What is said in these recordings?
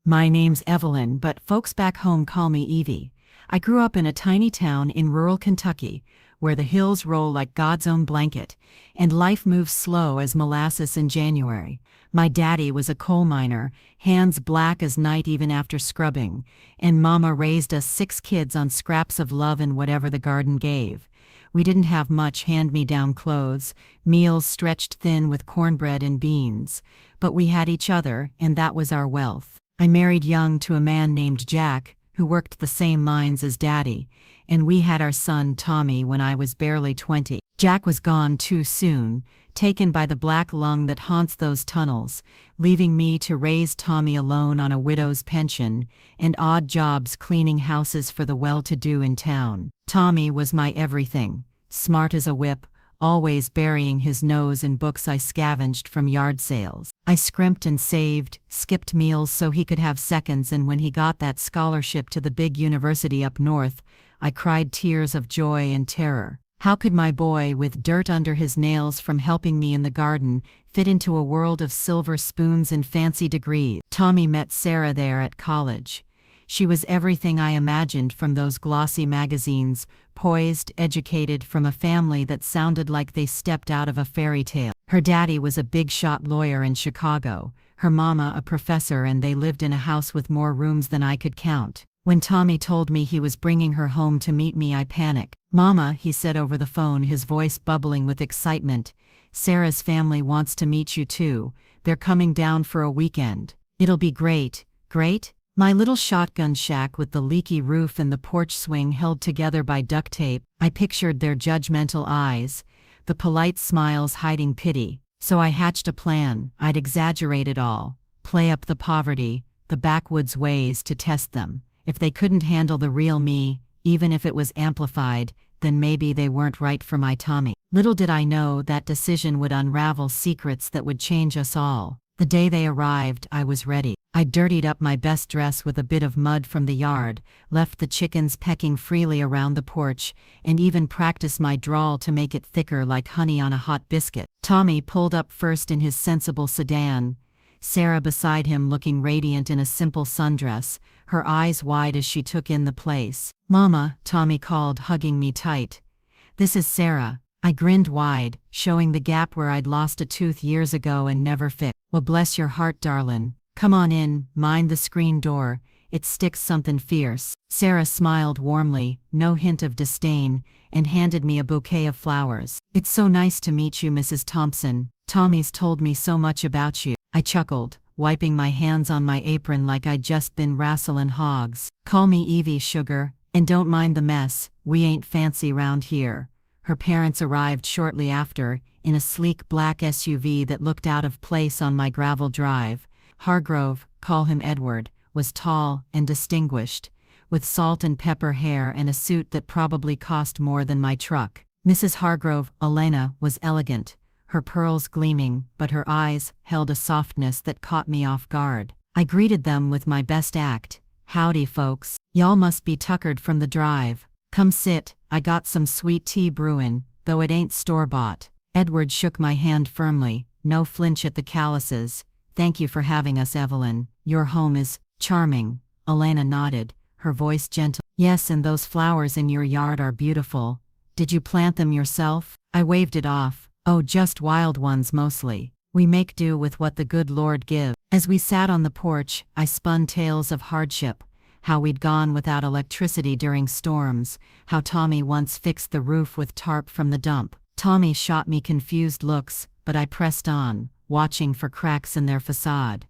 My name's Evelyn, but folks back home call me Evie. I grew up in a tiny town in rural Kentucky, where the hills roll like God's own blanket, and life moves slow as molasses in January. My daddy was a coal miner, hands black as night even after scrubbing, and Mama raised us 6 kids on scraps of love and whatever the garden gave. We didn't have much hand-me-down clothes, meals stretched thin with cornbread and beans, but we had each other, and that was our wealth. I married young to a man named Jack, who worked the same mines as Daddy, and we had our son Tommy when I was barely 20. Jack was gone too soon, taken by the black lung that haunts those tunnels, leaving me to raise Tommy alone on a widow's pension and odd jobs cleaning houses for the well-to-do in town. Tommy was my everything, smart as a whip, always burying his nose in books I scavenged from yard sales. I scrimped and saved, skipped meals so he could have seconds, and when he got that scholarship to the big university up north, I cried tears of joy and terror. How could my boy, with dirt under his nails from helping me in the garden, fit into a world of silver spoons and fancy degrees? Tommy met Sarah there at college. She was everything I imagined from those glossy magazines, poised, educated, from a family that sounded like they stepped out of a fairy tale. Her daddy was a big-shot lawyer in Chicago, her mama a professor, and they lived in a house with more rooms than I could count. When Tommy told me he was bringing her home to meet me, I panicked. "Mama," he said over the phone, his voice bubbling with excitement, "Sarah's family wants to meet you too. They're coming down for a weekend. It'll be great." Great? My little shotgun shack with the leaky roof and the porch swing held together by duct tape, I pictured their judgmental eyes, the polite smiles hiding pity. So I hatched a plan. I'd exaggerate it all, play up the poverty, the backwoods ways to test them. If they couldn't handle the real me, even if it was amplified, then maybe they weren't right for my Tommy. Little did I know that decision would unravel secrets that would change us all. The day they arrived, I was ready. I dirtied up my best dress with a bit of mud from the yard, left the chickens pecking freely around the porch, and even practiced my drawl to make it thicker like honey on a hot biscuit. Tommy pulled up first in his sensible sedan, Sarah beside him looking radiant in a simple sundress, her eyes wide as she took in the place. "Mama," Tommy called, hugging me tight. "This is Sarah." I grinned wide, showing the gap where I'd lost a tooth years ago and never fixed. "Well, bless your heart, darlin'. Come on in, mind the screen door, it sticks something fierce." Sarah smiled warmly, no hint of disdain, and handed me a bouquet of flowers. "It's so nice to meet you, Mrs. Thompson. Tommy's told me so much about you." I chuckled, wiping my hands on my apron like I'd just been wrastlin' hogs. "Call me Evie, sugar, and don't mind the mess, we ain't fancy round here." Her parents arrived shortly after, in a sleek black SUV that looked out of place on my gravel drive. Hargrove, call him Edward, was tall and distinguished, with salt and pepper hair and a suit that probably cost more than my truck. Mrs. Hargrove, Elena, was elegant, her pearls gleaming, but her eyes held a softness that caught me off guard. I greeted them with my best act. "Howdy, folks. Y'all must be tuckered from the drive. Come sit, I got some sweet tea brewin', though it ain't store-bought." Edward shook my hand firmly, no flinch at the calluses. "Thank you for having us, Evelyn. Your home is charming." Elena nodded, her voice gentle. "Yes, and those flowers in your yard are beautiful. Did you plant them yourself?" I waved it off. "Oh, just wild ones mostly. We make do with what the good Lord gives." As we sat on the porch, I spun tales of hardship. How we'd gone without electricity during storms, how Tommy once fixed the roof with tarp from the dump. Tommy shot me confused looks, but I pressed on, watching for cracks in their facade.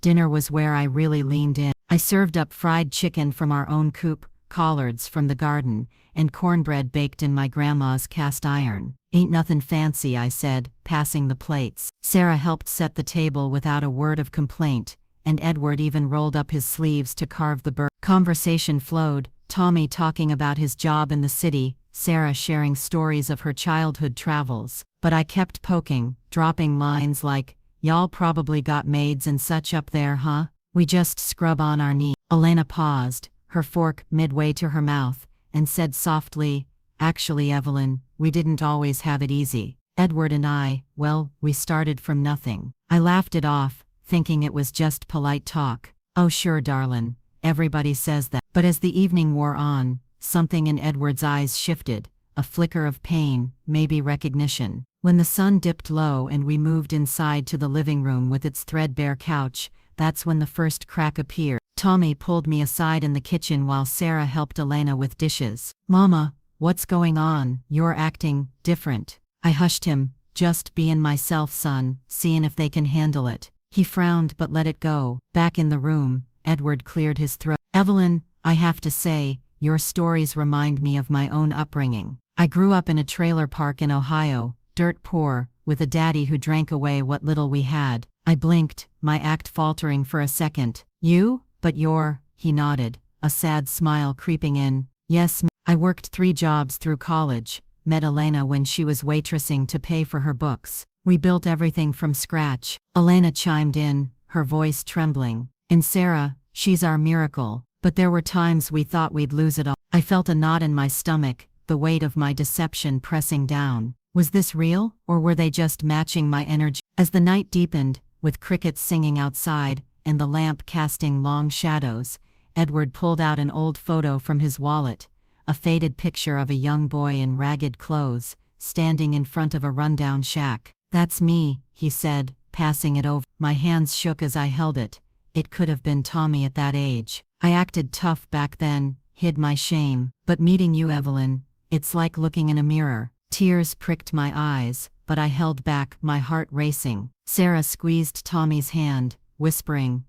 Dinner was where I really leaned in. I served up fried chicken from our own coop, collards from the garden, and cornbread baked in my grandma's cast iron. "Ain't nothin' fancy," I said, passing the plates. Sarah helped set the table without a word of complaint, and Edward even rolled up his sleeves to carve the bird. Conversation flowed, Tommy talking about his job in the city, Sarah sharing stories of her childhood travels. But I kept poking, dropping lines like, "Y'all probably got maids and such up there, huh? We just scrub on our knees." Elena paused, her fork midway to her mouth, and said softly, "Actually, Evelyn, we didn't always have it easy. Edward and I, well, we started from nothing." I laughed it off, thinking it was just polite talk. "Oh sure, darlin', everybody says that." But as the evening wore on, something in Edward's eyes shifted, a flicker of pain, maybe recognition. When the sun dipped low and we moved inside to the living room with its threadbare couch, that's when the first crack appeared. Tommy pulled me aside in the kitchen while Sarah helped Elena with dishes. "Mama, what's going on? You're acting different." I hushed him. "Just bein' myself, son, seein' if they can handle it." He frowned but let it go. Back in the room, Edward cleared his throat. "Evelyn, I have to say, your stories remind me of my own upbringing. I grew up in a trailer park in Ohio, dirt poor, with a daddy who drank away what little we had." I blinked, my act faltering for a second. "You? But you're," he nodded, a sad smile creeping in. "Yes, I worked 3 jobs through college, met Elena when she was waitressing to pay for her books. We built everything from scratch." Elena chimed in, her voice trembling. "And Sarah, she's our miracle. But there were times we thought we'd lose it all." I felt a knot in my stomach, the weight of my deception pressing down. Was this real, or were they just matching my energy? As the night deepened, with crickets singing outside, and the lamp casting long shadows, Edward pulled out an old photo from his wallet, a faded picture of a young boy in ragged clothes, standing in front of a rundown shack. "That's me," he said, passing it over. My hands shook as I held it. It could have been Tommy at that age. I acted tough back then, hid my shame. But meeting you, Evelyn, it's like looking in a mirror. Tears pricked my eyes, but I held back, my heart racing. Sarah squeezed Tommy's hand, whispering,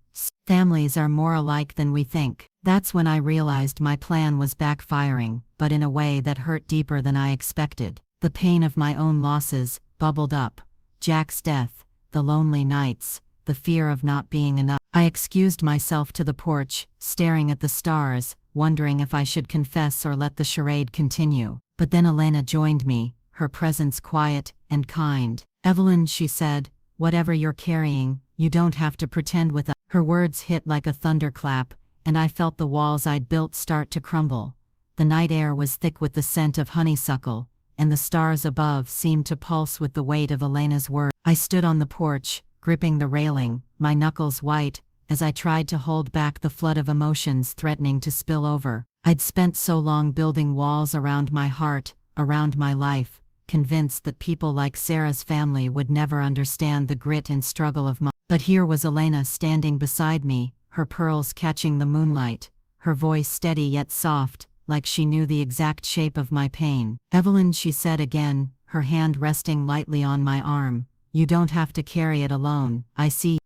"Families are more alike than we think." That's when I realized my plan was backfiring, but in a way that hurt deeper than I expected. The pain of my own losses bubbled up. Jack's death, the lonely nights, the fear of not being enough. I excused myself to the porch, staring at the stars, wondering if I should confess or let the charade continue. But then Elena joined me, her presence quiet and kind. "Evelyn," she said, "whatever you're carrying, you don't have to pretend with us." Her words hit like a thunderclap, and I felt the walls I'd built start to crumble. The night air was thick with the scent of honeysuckle, and the stars above seemed to pulse with the weight of Elena's words. I stood on the porch, gripping the railing, my knuckles white, as I tried to hold back the flood of emotions threatening to spill over. I'd spent so long building walls around my heart, around my life, convinced that people like Sarah's family would never understand the grit and struggle of mine. But here was Elena standing beside me, her pearls catching the moonlight, her voice steady yet soft, like she knew the exact shape of my pain. "Evelyn," she said again, her hand resting lightly on my arm, "you don't have to carry it alone. I see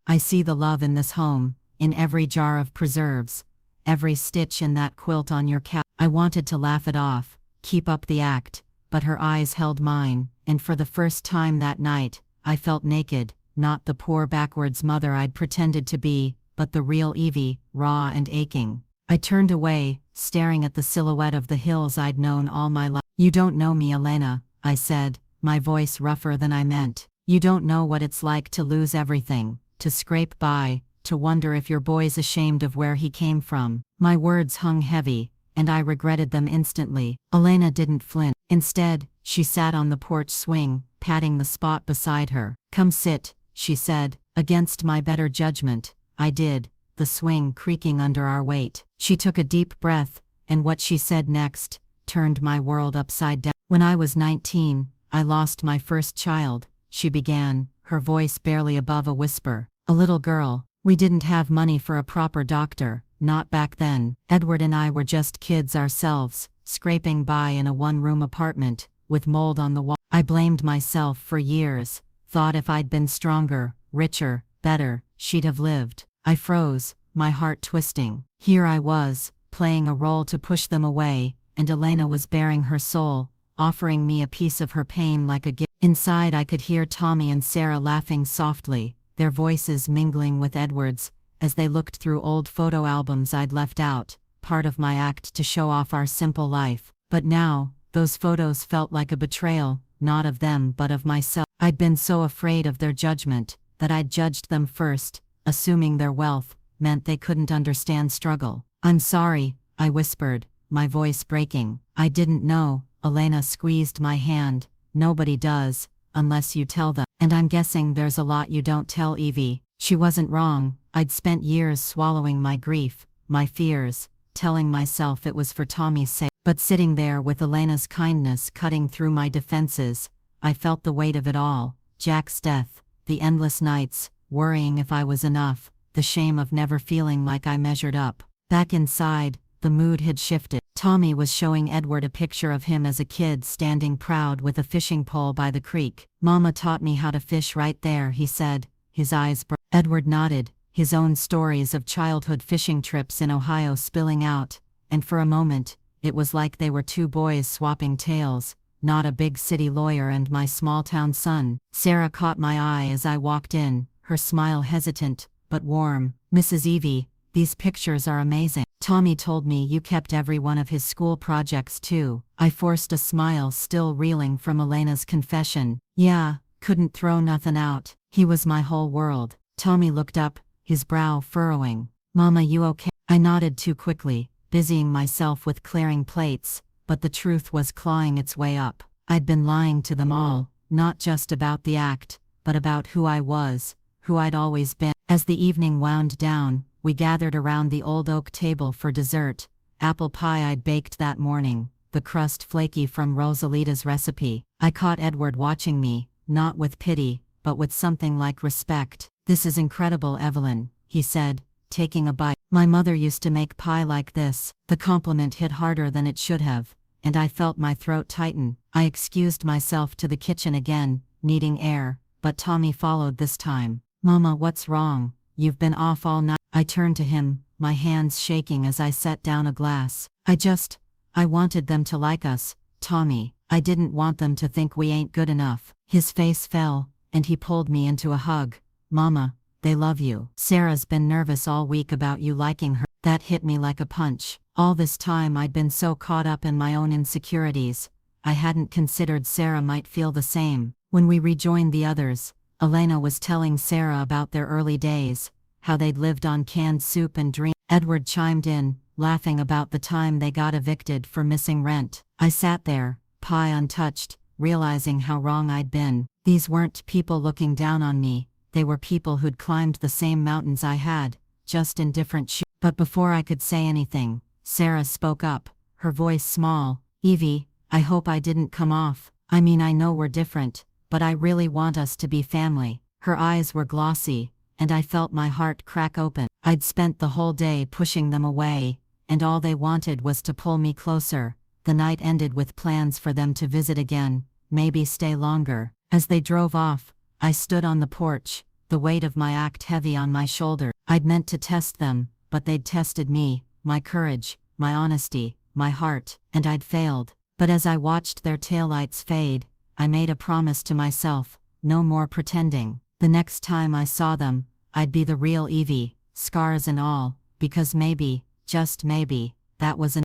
the love in this home, in every jar of preserves, every stitch in that quilt on your couch." I wanted to laugh it off, keep up the act, but her eyes held mine, and for the first time that night, I felt naked, not the poor backwards mother I'd pretended to be, but the real Evie, raw and aching. I turned away, staring at the silhouette of the hills I'd known all my life. "You don't know me, Elena," I said, my voice rougher than I meant. "You don't know what it's like to lose everything, to scrape by, to wonder if your boy's ashamed of where he came from." My words hung heavy, and I regretted them instantly. Elena didn't flinch. Instead, she sat on the porch swing, patting the spot beside her. "Come sit," she said. Against my better judgment, I did, the swing creaking under our weight. She took a deep breath, and what she said next turned my world upside down. "When I was 19, I lost my first child," she began, her voice barely above a whisper. "A little girl. We didn't have money for a proper doctor, not back then. Edward and I were just kids ourselves, scraping by in a one-room apartment, with mold on the wall. I blamed myself for years, thought if I'd been stronger, richer, better, she'd have lived." I froze, my heart twisting. Here I was, playing a role to push them away, and Elena was baring her soul, offering me a piece of her pain like a gift. Inside I could hear Tommy and Sarah laughing softly, their voices mingling with Edward's, as they looked through old photo albums I'd left out, part of my act to show off our simple life. But now, those photos felt like a betrayal, not of them but of myself. I'd been so afraid of their judgment, that I'd judged them first, assuming their wealth meant they couldn't understand struggle. "I'm sorry," I whispered, my voice breaking. "I didn't know." Elena squeezed my hand. "Nobody does, unless you tell them. And I'm guessing there's a lot you don't tell, Evie." She wasn't wrong. I'd spent years swallowing my grief, my fears, telling myself it was for Tommy's sake. But sitting there with Elena's kindness cutting through my defenses, I felt the weight of it all. Jack's death, the endless nights, worrying if I was enough, the shame of never feeling like I measured up. Back inside, the mood had shifted. Tommy was showing Edward a picture of him as a kid standing proud with a fishing pole by the creek. "Mama taught me how to fish right there," he said, his eyes bright. Edward nodded, his own stories of childhood fishing trips in Ohio spilling out, and for a moment, it was like they were two boys swapping tales, not a big city lawyer and my small-town son. Sarah caught my eye as I walked in, her smile hesitant, but warm. "Mrs. Evie, these pictures are amazing. Tommy told me you kept every one of his school projects too." I forced a smile, still reeling from Elena's confession. "Yeah, couldn't throw nothing out. He was my whole world." Tommy looked up, his brow furrowing. "Mama, you okay?" I nodded too quickly, busying myself with clearing plates, but the truth was clawing its way up. I'd been lying to them all, not just about the act, but about who I was, who I'd always been. As the evening wound down, we gathered around the old oak table for dessert, apple pie I'd baked that morning, the crust flaky from Rosalita's recipe. I caught Edward watching me, not with pity, but with something like respect. "This is incredible, Evelyn," he said, taking a bite. "My mother used to make pie like this." The compliment hit harder than it should have, and I felt my throat tighten. I excused myself to the kitchen again, needing air, but Tommy followed this time. "Mama, what's wrong? You've been off all night." I turned to him, my hands shaking as I set down a glass. I wanted them to like us, Tommy. I didn't want them to think we ain't good enough." His face fell, and he pulled me into a hug. "Mama, they love you. Sarah's been nervous all week about you liking her." That hit me like a punch. All this time I'd been so caught up in my own insecurities, I hadn't considered Sarah might feel the same. When we rejoined the others, Elena was telling Sarah about their early days, how they'd lived on canned soup and dreams. Edward chimed in, laughing about the time they got evicted for missing rent. I sat there, pie untouched, realizing how wrong I'd been. These weren't people looking down on me, they were people who'd climbed the same mountains I had, just in different shoes. But before I could say anything, Sarah spoke up, her voice small. "Evie, I hope I didn't come off. I mean, I know we're different, but I really want us to be family." Her eyes were glossy, and I felt my heart crack open. I'd spent the whole day pushing them away, and all they wanted was to pull me closer. The night ended with plans for them to visit again, maybe stay longer. As they drove off, I stood on the porch, the weight of my act heavy on my shoulder. I'd meant to test them, but they'd tested me, my courage, my honesty, my heart, and I'd failed. But as I watched their taillights fade, I made a promise to myself, no more pretending. The next time I saw them, I'd be the real Evie, scars and all, because maybe, just maybe, that was enough.